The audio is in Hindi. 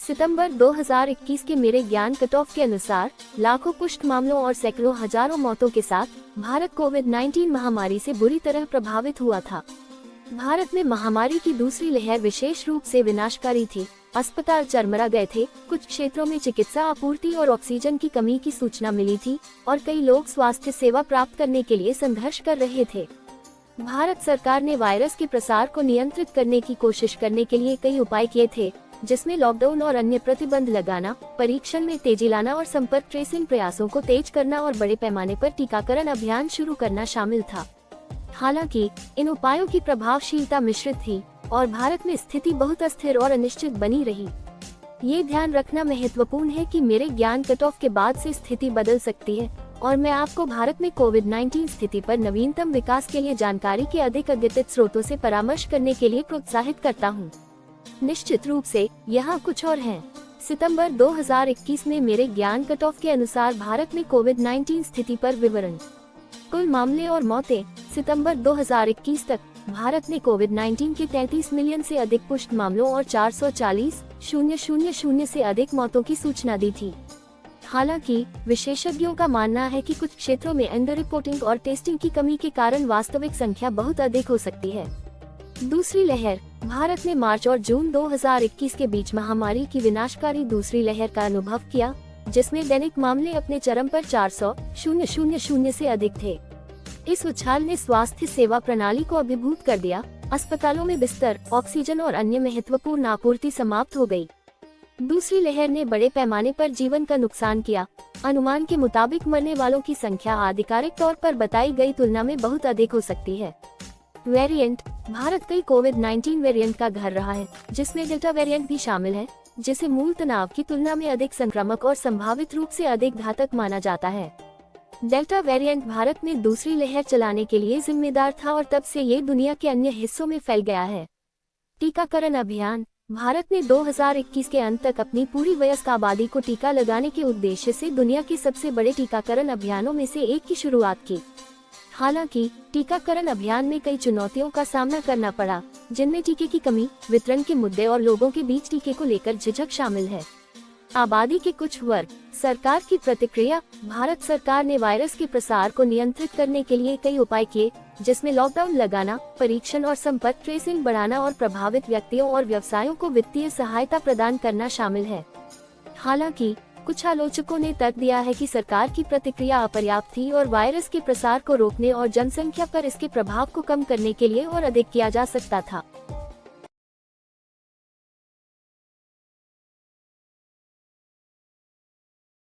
सितंबर 2021 के मेरे ज्ञान कट ऑफ के अनुसार लाखों पुष्ट मामलों और सैकड़ों हजारों मौतों के साथ भारत कोविड-19 महामारी से बुरी तरह प्रभावित हुआ था। भारत में महामारी की दूसरी लहर विशेष रूप से विनाशकारी थी। अस्पताल चरमरा गए थे, कुछ क्षेत्रों में चिकित्सा आपूर्ति और ऑक्सीजन की कमी की सूचना मिली थी और कई लोग स्वास्थ्य सेवा प्राप्त करने के लिए संघर्ष कर रहे थे। भारत सरकार ने वायरस के प्रसार को नियंत्रित करने की कोशिश करने के लिए कई उपाय किए थे, जिसमें लॉकडाउन और अन्य प्रतिबंध लगाना, परीक्षण में तेजी लाना और संपर्क ट्रेसिंग प्रयासों को तेज करना और बड़े पैमाने पर टीकाकरण अभियान शुरू करना शामिल था। हालांकि इन उपायों की प्रभावशीलता मिश्रित थी और भारत में स्थिति बहुत अस्थिर और अनिश्चित बनी रही। ये ध्यान रखना महत्वपूर्ण है कि मेरे ज्ञान कट ऑफ के बाद से स्थिति बदल सकती है और मैं आपको भारत में कोविड-19 स्थिति पर नवीनतम विकास के लिए जानकारी के अधिक अद्यतित स्रोतों से परामर्श करने के लिए प्रोत्साहित करता हूँ। निश्चित रूप से यहाँ कुछ और हैं। सितंबर 2021 में मेरे ज्ञान कट ऑफ के अनुसार भारत में कोविड-19 स्थिति पर विवरण। कुल मामले और मौतें। सितंबर 2021 तक भारत ने कोविड-19 के 33 मिलियन से अधिक पुष्ट मामलों और 440,000 से अधिक मौतों की सूचना दी थी। हालांकि विशेषज्ञों का मानना है कि कुछ क्षेत्रों में अंडर रिपोर्टिंग और टेस्टिंग की कमी के कारण वास्तविक संख्या बहुत अधिक हो सकती है। दूसरी लहर। भारत ने मार्च और जून 2021 के बीच महामारी की विनाशकारी दूसरी लहर का अनुभव किया, जिसमें दैनिक मामले अपने चरम पर 400,000 से अधिक थे। इस उछाल ने स्वास्थ्य सेवा प्रणाली को अभिभूत कर दिया। अस्पतालों में बिस्तर, ऑक्सीजन और अन्य महत्वपूर्ण आपूर्ति समाप्त हो गई। दूसरी लहर ने बड़े पैमाने पर जीवन का नुकसान किया। अनुमान के मुताबिक मरने वालों की संख्या आधिकारिक तौर पर बताई गई तुलना में बहुत अधिक हो सकती है। वेरिएंट। भारत कई कोविड-19 वेरिएंट का घर रहा है, जिसमें डेल्टा वेरिएंट भी शामिल है, जिसे मूल तनाव की तुलना में अधिक संक्रामक और संभावित रूप से अधिक घातक माना जाता है। डेल्टा वेरिएंट भारत में दूसरी लहर चलाने के लिए जिम्मेदार था और तब से ये दुनिया के अन्य हिस्सों में फैल गया है। टीकाकरण अभियान। भारत ने 2021 के अंत तक अपनी पूरी वयस्क आबादी को टीका लगाने के उद्देश्य से दुनिया के सबसे बड़े टीकाकरण अभियानों में से एक की शुरुआत की। हालांकि टीकाकरण अभियान में कई चुनौतियों का सामना करना पड़ा, जिनमें टीके की कमी, वितरण के मुद्दे और लोगों के बीच टीके को लेकर झिझक शामिल है। आबादी के कुछ वर्ग। सरकार की प्रतिक्रिया। भारत सरकार ने वायरस के प्रसार को नियंत्रित करने के लिए कई उपाय किए, जिसमें लॉकडाउन लगाना, परीक्षण और संपर्क ट्रेसिंग बढ़ाना और प्रभावित व्यक्तियों और व्यवसायों को वित्तीय सहायता प्रदान करना शामिल है। हालांकि कुछ आलोचकों ने तर्क दिया है कि सरकार की प्रतिक्रिया अपर्याप्त थी और वायरस के प्रसार को रोकने और जनसंख्या पर इसके प्रभाव को कम करने के लिए और अधिक किया जा सकता था।